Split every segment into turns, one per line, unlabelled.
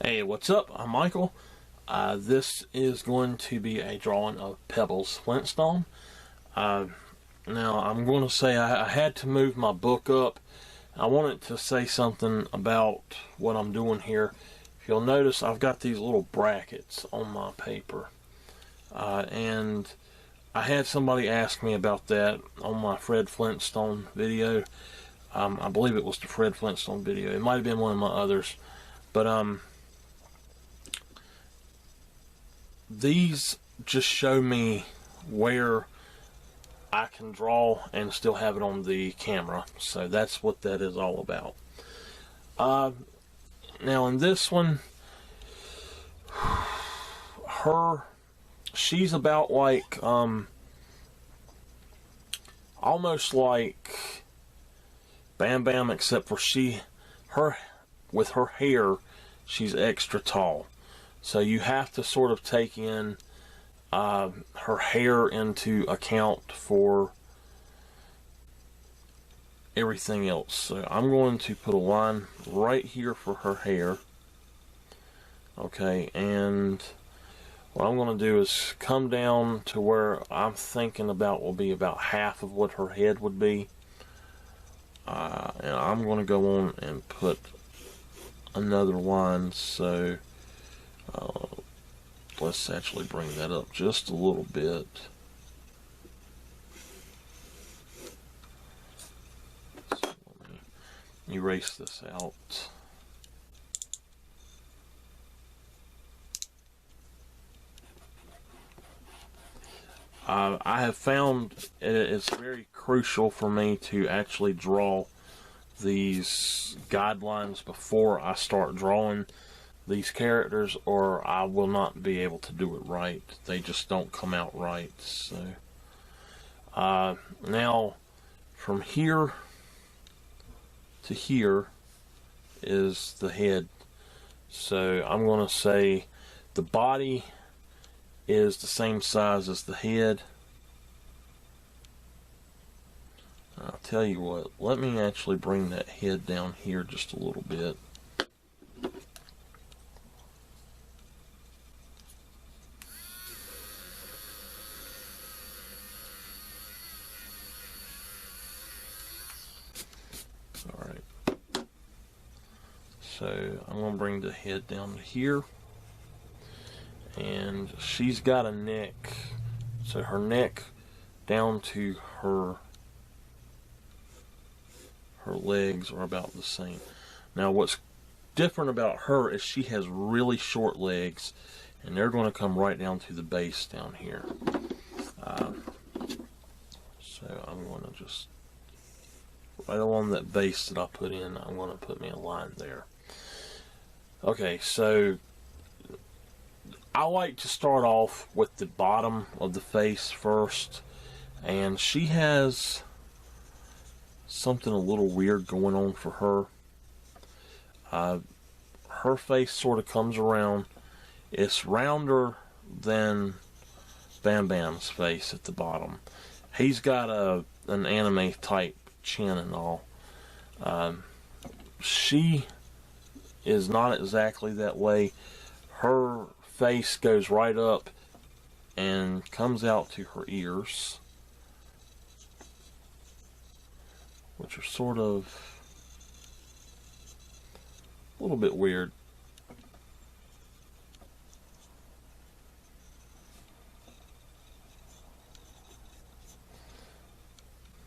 Hey, what's up? I'm Michael. This is going to be a drawing of Pebbles Flintstone. Now, I'm going to say I had to move my book up. I wanted to say something about what I'm doing here. If you'll notice, I've got these little brackets on my paper. And I had somebody ask me about that on my Fred Flintstone video. I believe it was the Fred Flintstone video. It might have been one of my others. But, these just show me where I can draw and still have it on the camera. So that's what that is all about. Now in this one, she's about like, almost like Bam Bam, except for with her hair, she's extra tall. So you have to sort of take in her hair into account for everything else. So I'm going to put a line right here for her hair. Okay, and what I'm going to do is come down to where I'm thinking about will be about half of what her head would be. And I'm going to go on and put another line. So let's actually bring that up just a little bit. So let me erase this out. I have found it's very crucial for me to actually draw these guidelines before I start drawing these characters, or I will not be able to do it right. They just don't come out right. So now from here to here is the head. So I'm going to say the body is the same size as the head. I'll tell you what, let me actually bring that head down here just a little bit. Alright, so I'm going to bring the head down to here, and she's got a neck, so her neck down to her legs are about the same. Now what's different about her is she has really short legs, and they're going to come right down to the base down here. So I'm going to just right along that base that I put in, I'm going to put me a line there. Okay, so I like to start off with the bottom of the face first, and she has something a little weird going on for her. Her face sort of comes around. It's rounder than Bam Bam's face at the bottom. He's got an anime type chin and all. She is not exactly that way. Her face goes right up and comes out to her ears, which are sort of a little bit weird.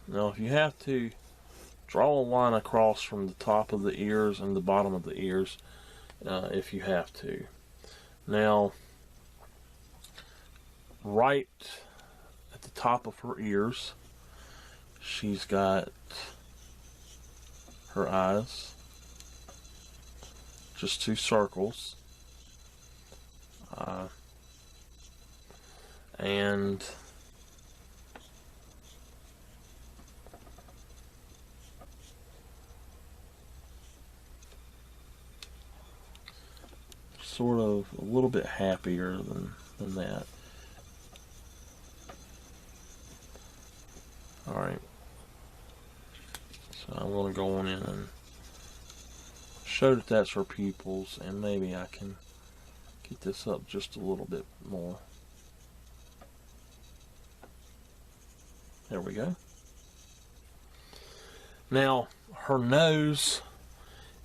Now if you have to, draw a line across from the top of the ears and the bottom of the ears if you have to. Now right at the top of her ears, she's got her eyes, just two circles, and sort of a little bit happier than that. Alright, so I'm going to go on in and show that that's her pupils, and maybe I can get this up just a little bit more. There we go. Now, her nose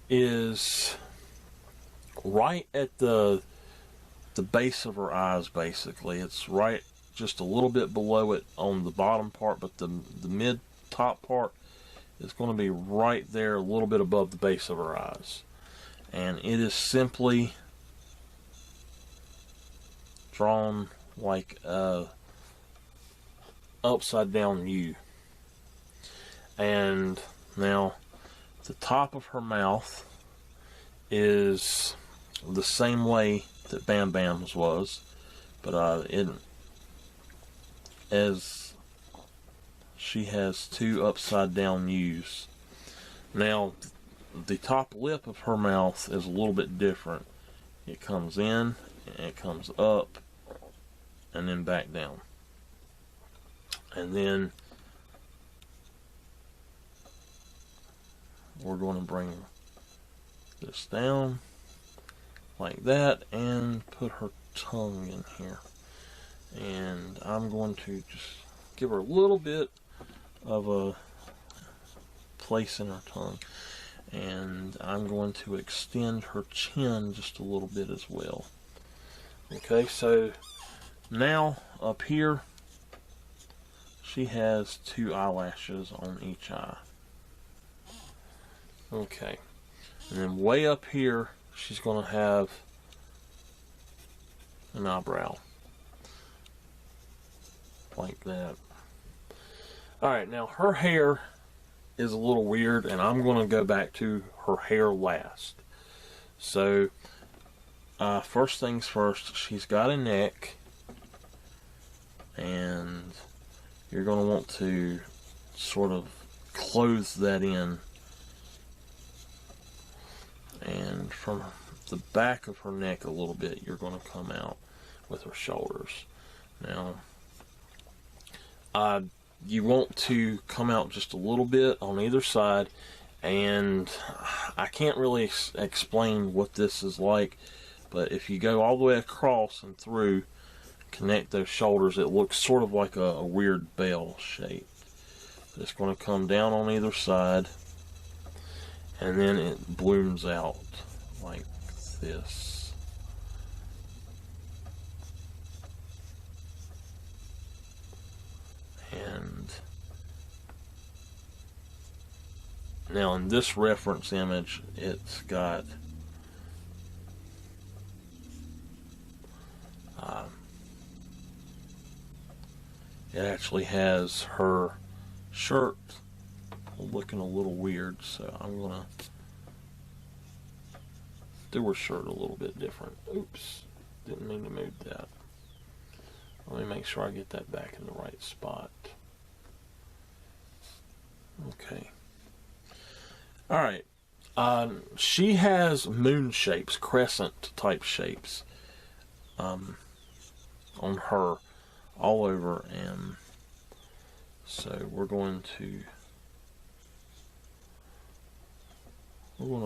is right at the base of her eyes, basically. It's right just a little bit below it on the bottom part, but the mid top part is going to be right there, a little bit above the base of her eyes. And it is simply drawn like a upside down U. And now the top of her mouth is the same way that Bam Bam's was, but as she has two upside down U's. Now the top lip of her mouth is a little bit different. It comes in and it comes up and then back down. And then we're going to bring this down like that and put her tongue in here. And I'm going to just give her a little bit of a place in her tongue. And I'm going to extend her chin just a little bit as well. Okay, so now up here she has two eyelashes on each eye. Okay, and then way up here she's going to have an eyebrow like that. Alright, now her hair is a little weird, and I'm going to go back to her hair last. So first things first, she's got a neck, and you're going to want to sort of close that in. And from the back of her neck a little bit, you're going to come out with her shoulders. Now, you want to come out just a little bit on either side, and I can't really explain what this is like, but if you go all the way across and through, connect those shoulders, it looks sort of like a weird bell shape. It's going to come down on either side, and then it blooms out like this. And now in this reference image, it's got it actually has her shirt looking a little weird, so I'm gonna do her shirt a little bit different. Oops, didn't mean to move that. Let me make sure I get that back in the right spot. Okay. Alright. She has moon shapes, crescent type shapes on her all over, and so we're going to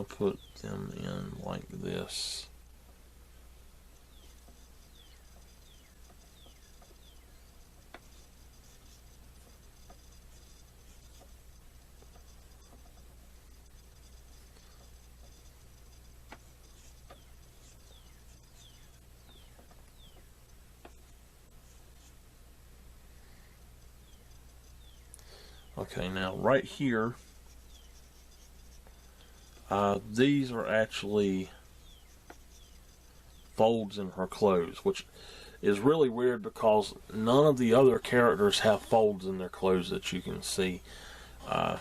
put them in like this. Okay, now right here, these are actually folds in her clothes, which is really weird because none of the other characters have folds in their clothes that you can see. And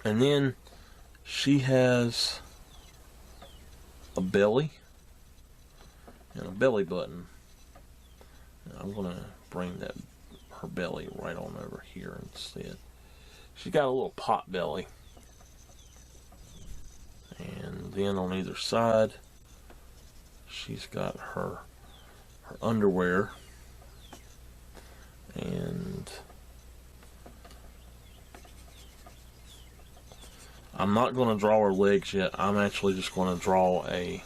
then she has a belly and a belly button. Now I'm going to bring her belly right on over here instead. She's got a little pot belly. And then on either side, she's got her underwear. And I'm not going to draw her legs yet. I'm actually just going to draw a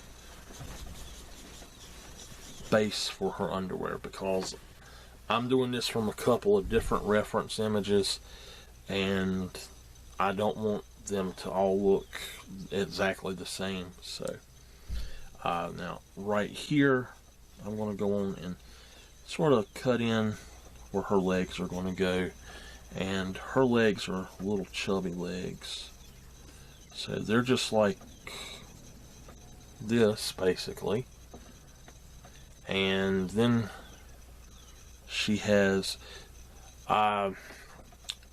base for her underwear, because I'm doing this from a couple of different reference images, and I don't want them to all look exactly the same. So now right here, I'm going to go on and sort of cut in where her legs are going to go, and her legs are little chubby legs, so they're just like this basically. And then she has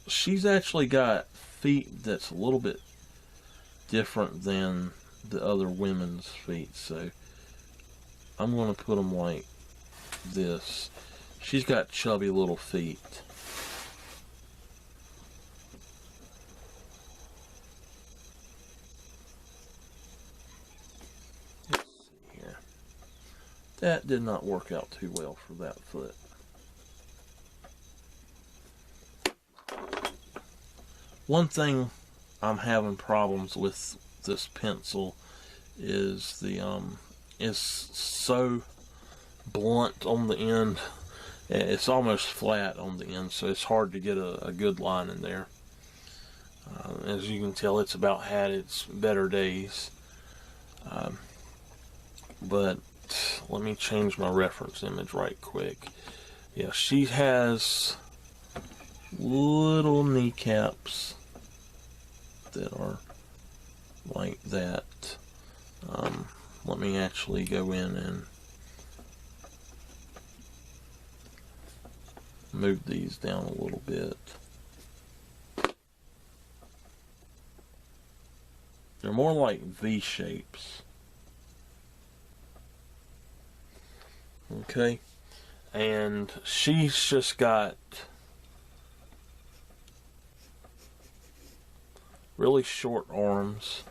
she's actually got feet that's a little bit different than the other women's feet, so I'm going to put them like this. She's got chubby little feet. Let's see here. That did not work out too well for that foot. One thing I'm having problems with this pencil is the it's so blunt on the end. It's almost flat on the end, so it's hard to get a good line in there. As you can tell, it's about had its better days. But let me change my reference image right quick. Yeah, she has little kneecaps that are like that. Let me actually go in and move these down a little bit. They're more like V shapes. Okay, and she's just got really short arms,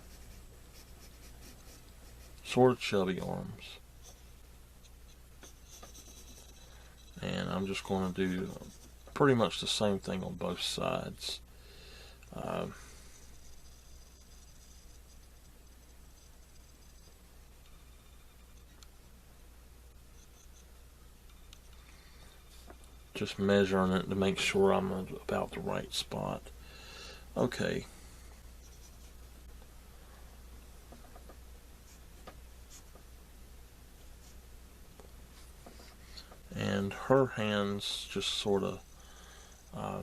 sort of chubby arms, and I'm just going to do pretty much the same thing on both sides. Just measuring it to make sure I'm about the right spot. Okay. And her hands just sort of are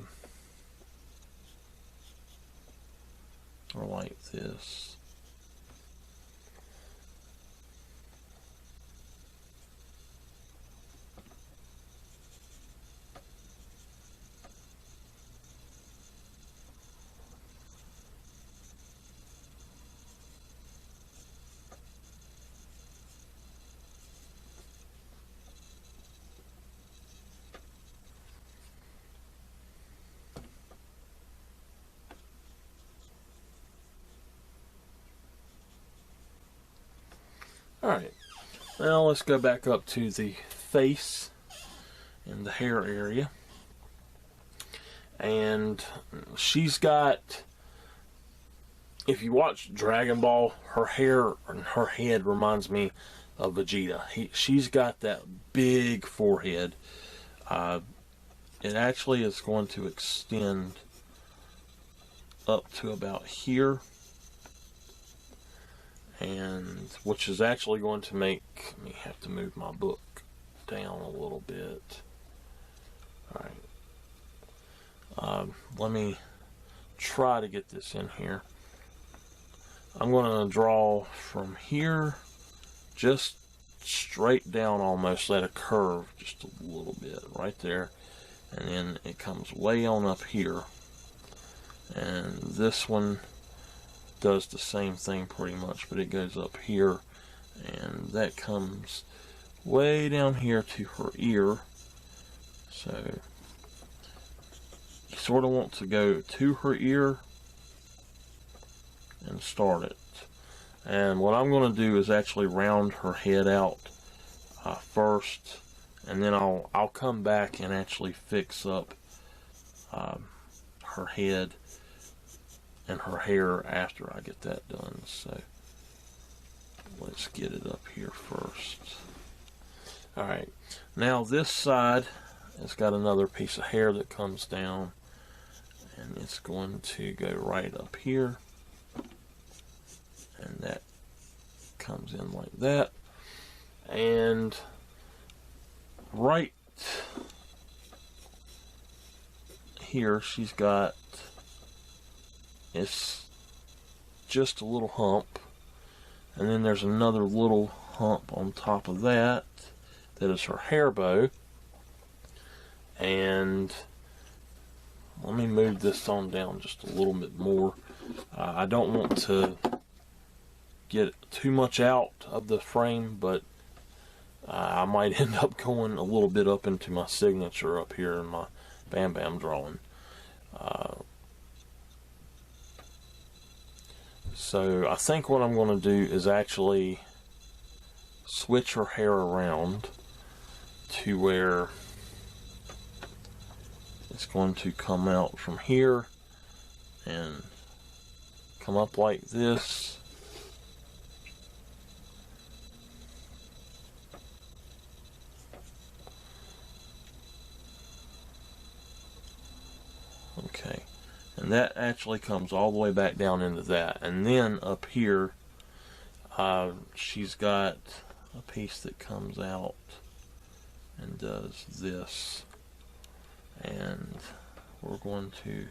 like this. Alright, now let's go back up to the face and the hair area. And she's got, if you watch Dragon Ball, her hair and her head reminds me of Vegeta. She's got that big forehead. It actually is going to extend up to about here, and which is actually going to make me have to move my book down a little bit. Alright, let me try to get this in here. I'm going to draw from here just straight down, almost at a curve, just a little bit right there, and then it comes way on up here, and this one does the same thing pretty much, but it goes up here, and that comes way down here to her ear. So you sort of want to go to her ear and start it. And what I'm going to do is actually round her head out first, and then I'll come back and actually fix up her head and her hair after I get that done. So let's get it up here first. Alright, now this side has got another piece of hair that comes down, and it's going to go right up here, and that comes in like that, and right here she's got, it's just a little hump, and then there's another little hump on top of that that is her hair bow. And let me move this on down just a little bit more. I don't want to get too much out of the frame, but I might end up going a little bit up into my signature up here in my Bam Bam drawing. So I think what I'm going to do is actually switch her hair around to where it's going to come out from here and come up like this. Okay, and that actually comes all the way back down into that, and then up here she's got a piece that comes out and does this, and we're going to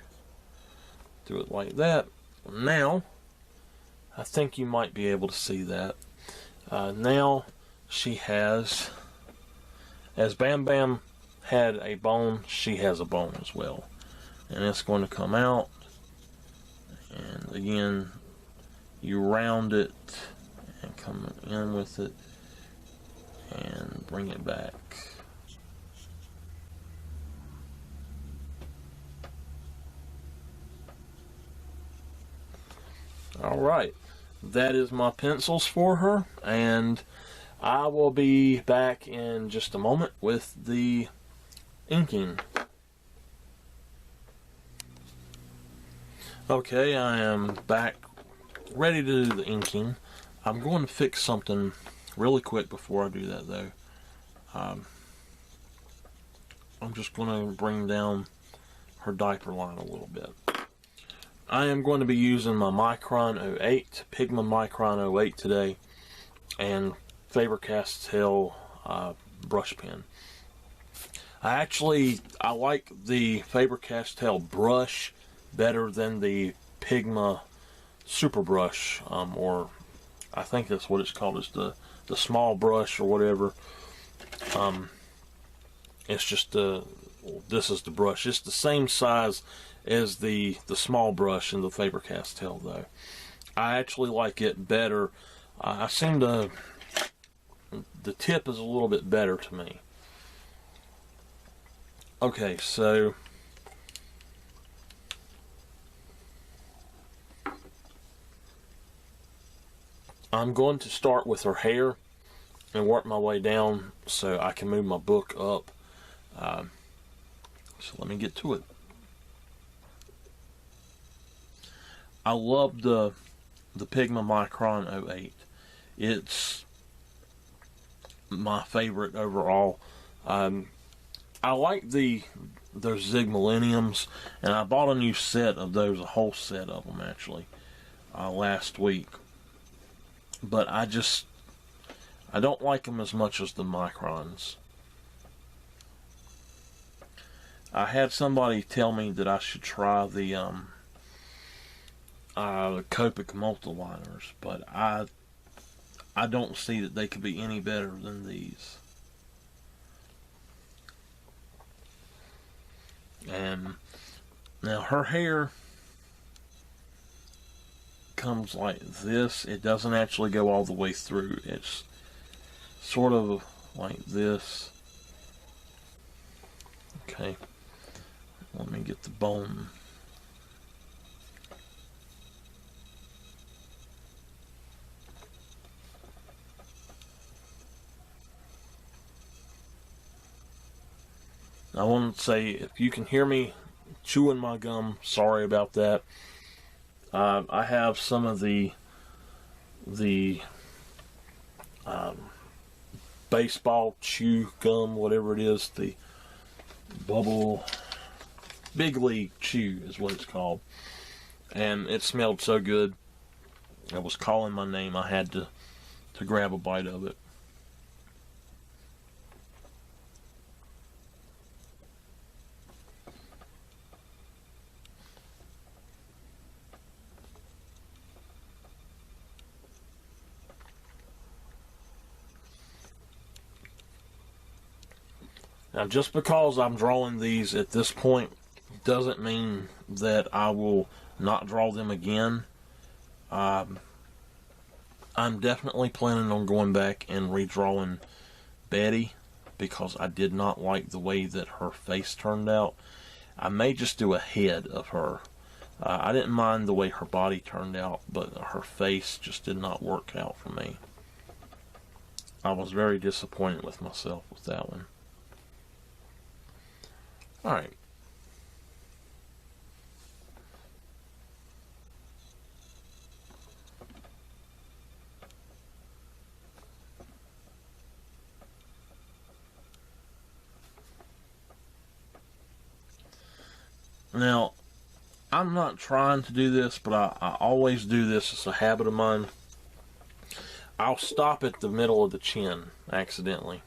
do it like that. Now I think you might be able to see that. Now she has, as Bam Bam had a bone, she has a bone as well, and it's going to come out, and again you round it and come in with it and bring it back. Alright, that is my pencils for her, and I will be back in just a moment with the inking. Okay, I am back ready to do the inking. I'm going to fix something really quick before I do that though. I'm just going to bring down her diaper line a little bit. I am going to be using my Micron 08, Pigma Micron 08 today, and Faber-Castell brush pen. I like the Faber-Castell brush better than the Pigma Super Brush, or I think that's what it's called, is the small brush or whatever. It's just this is the brush. It's the same size as the small brush in the Faber-Castell though. I actually like it better. I seem to, the tip is a little bit better to me. Okay, so I'm going to start with her hair and work my way down so I can move my book up. So let me get to it. I love the Pigma Micron 08. It's my favorite overall. I like those Zig Millenniums, and I bought a new set of those, a whole set of them actually, last week. But I don't like them as much as the Microns. I had somebody tell me that I should try the Copic multiliners, but I don't see that they could be any better than these. And now her hair comes like this. It doesn't actually go all the way through. It's sort of like this. Okay, let me get the bone. I want to say, if you can hear me chewing my gum, sorry about that. I have some of the baseball chew gum, whatever it is, the bubble big league chew is what it's called, and it smelled so good. It was calling my name. I had to grab a bite of it. Now, just because I'm drawing these at this point doesn't mean that I will not draw them again. I'm definitely planning on going back and redrawing Betty, because I did not like the way that her face turned out. I may just do a head of her. I didn't mind the way her body turned out, but her face just did not work out for me. I was very disappointed with myself with that one. Alright. Now, I'm not trying to do this, but I always do this. It's a habit of mine. I'll stop at the middle of the chin accidentally.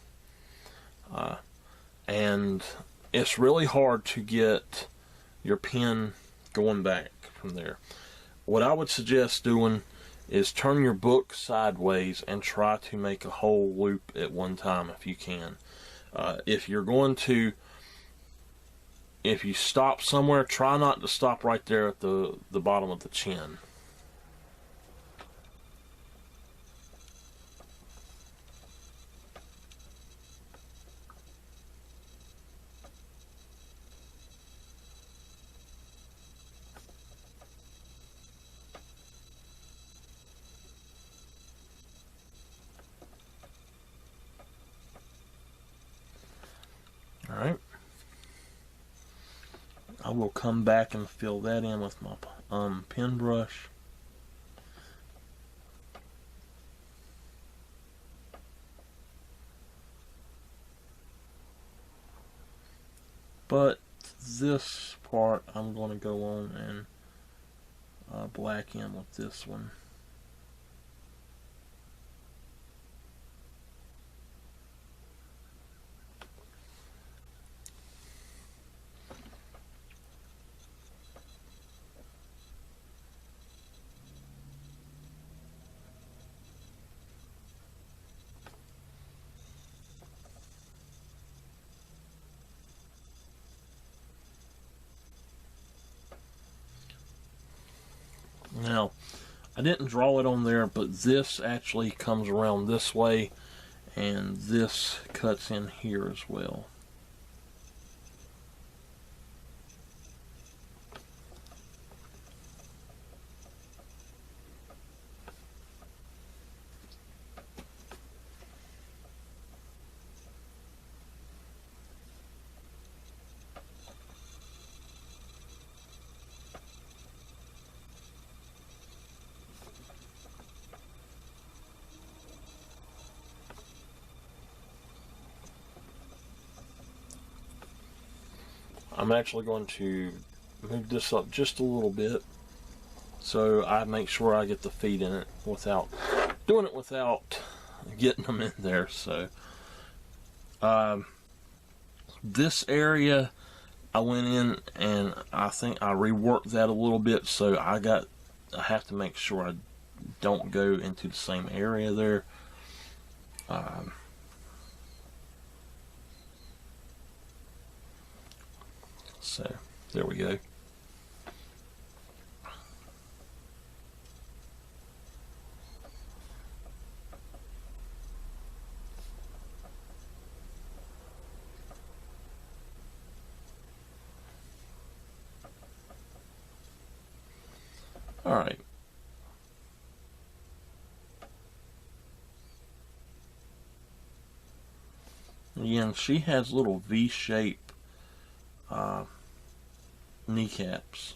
And it's really hard to get your pen going back from there. What I would suggest doing is turn your book sideways and try to make a whole loop at one time if you can. If you stop somewhere, try not to stop right there at the bottom of the chin. Alright. I will come back and fill that in with my pen brush. But this part I'm going to go on and black in with this one. Now, I didn't draw it on there, but this actually comes around this way, and this cuts in here as well. I'm actually going to move this up just a little bit so I make sure I get the feet in it without doing it without getting them in there. So this area I went in and I think I reworked that a little bit, so I have to make sure I don't go into the same area there. So there we go. All right. Again, she has little V-shape kneecaps.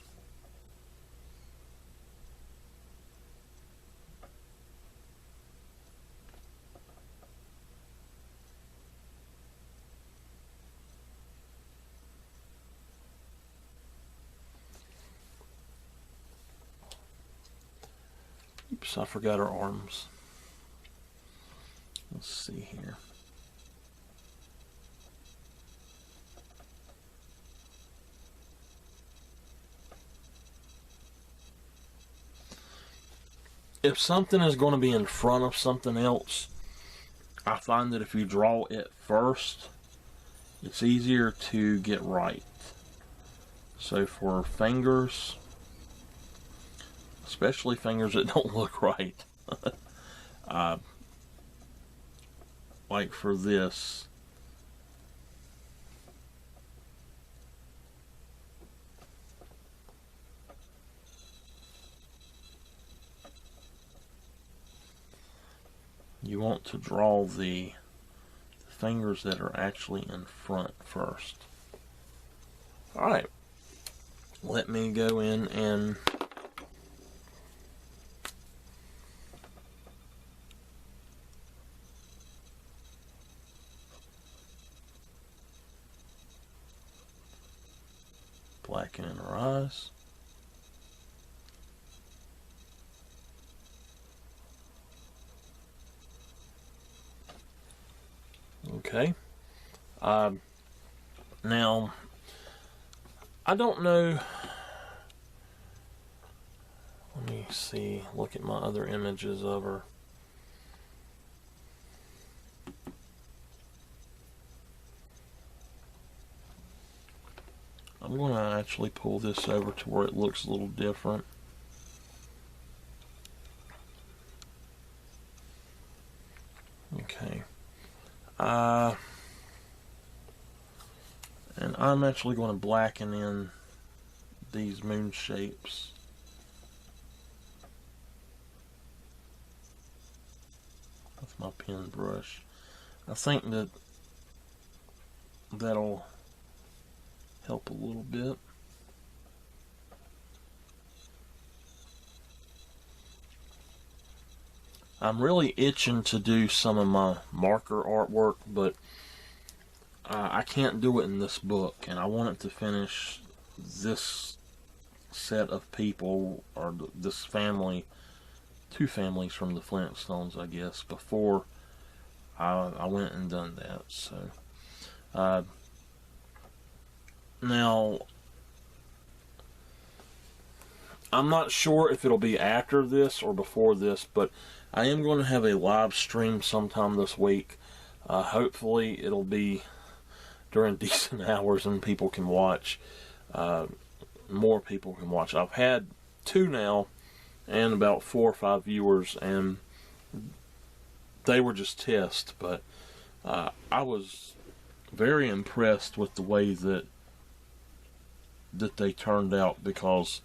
Oops, I forgot our arms. Let's see here. If something is going to be in front of something else, I find that if you draw it first, it's easier to get right. So for fingers, especially fingers that don't look right, like for this, you want to draw the fingers that are actually in front first. Alright, let me go in and blacken in her eyes. Okay. Now, I don't know. Let me see. Look at my other images of her. I'm going to actually pull this over to where it looks a little different. Okay. And I'm actually going to blacken in these moon shapes. With my pen brush. I think that that'll help a little bit. I'm really itching to do some of my marker artwork, but I can't do it in this book, and I want it to finish this set of people, or this family, two families from the Flintstones, I guess, before I went and done that. So now I'm not sure if it'll be after this or before this, but I am going to have a live stream sometime this week. Hopefully it'll be during decent hours and people can watch. More people can watch. I've had 2 now and about 4 or 5 viewers, and they were just tests, but I was very impressed with the way that they turned out, because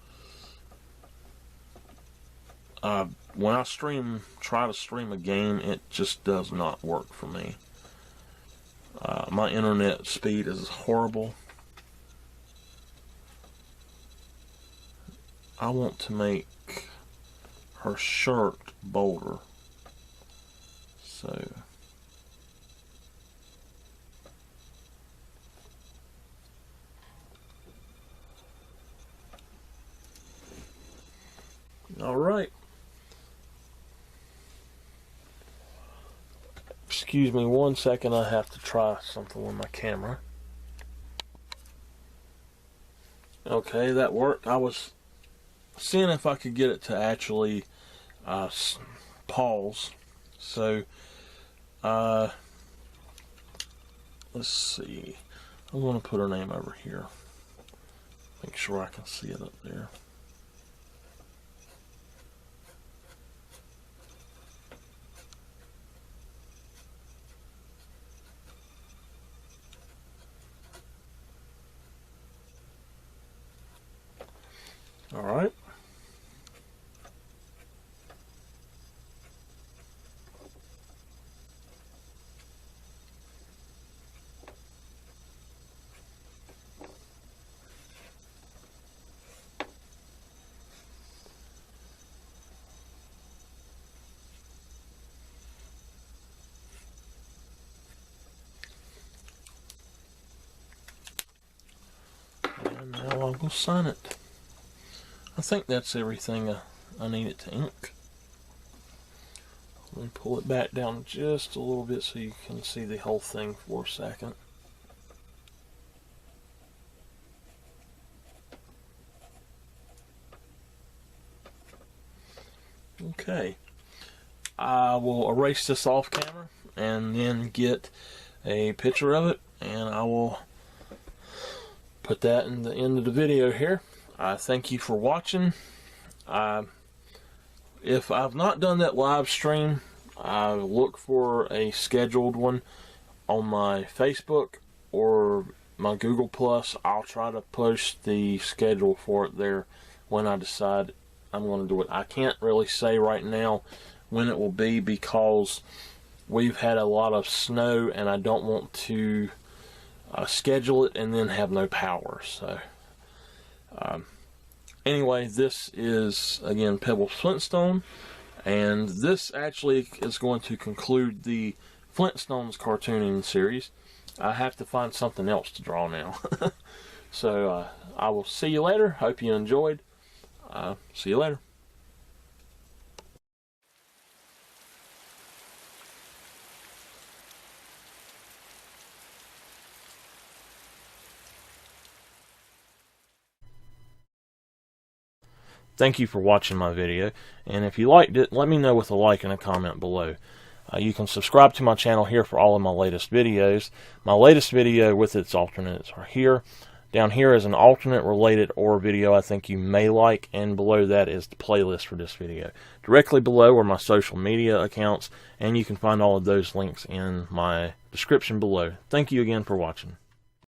when I try to stream a game, it just does not work for me. My internet speed is horrible. I want to make her shirt bolder. So all right. Excuse me 1 second, I have to try something with my camera. Okay, that worked. I was seeing if I could get it to actually pause. So let's see. I'm going to put her name over here. Make sure I can see it up there. All right. And now I'll go sign it. I think that's everything I need it to ink. Let me pull it back down just a little bit so you can see the whole thing for a second. Okay, I will erase this off camera and then get a picture of it, and I will put that in the end of the video here. I thank you for watching. If I've not done that live stream, I look for a scheduled one on my Facebook or my Google Plus. I'll try to push the schedule for it there when I decide I'm going to do it. I can't really say right now when it will be because we've had a lot of snow and I don't want to schedule it and then have no power. So anyway, this is again Pebbles Flintstone, and this actually is going to conclude the Flintstones cartooning series. I have to find something else to draw now. So I will see you later. Hope you enjoyed. See you later. Thank you for watching my video, and if you liked it, let me know with a like and a comment below. You can subscribe to my channel here for all of my latest videos. My latest video with its alternates are here. Down here is an alternate related or video I think you may like, and below that is the playlist for this video. Directly below are my social media accounts, and you can find all of those links in my description below. Thank you again for watching.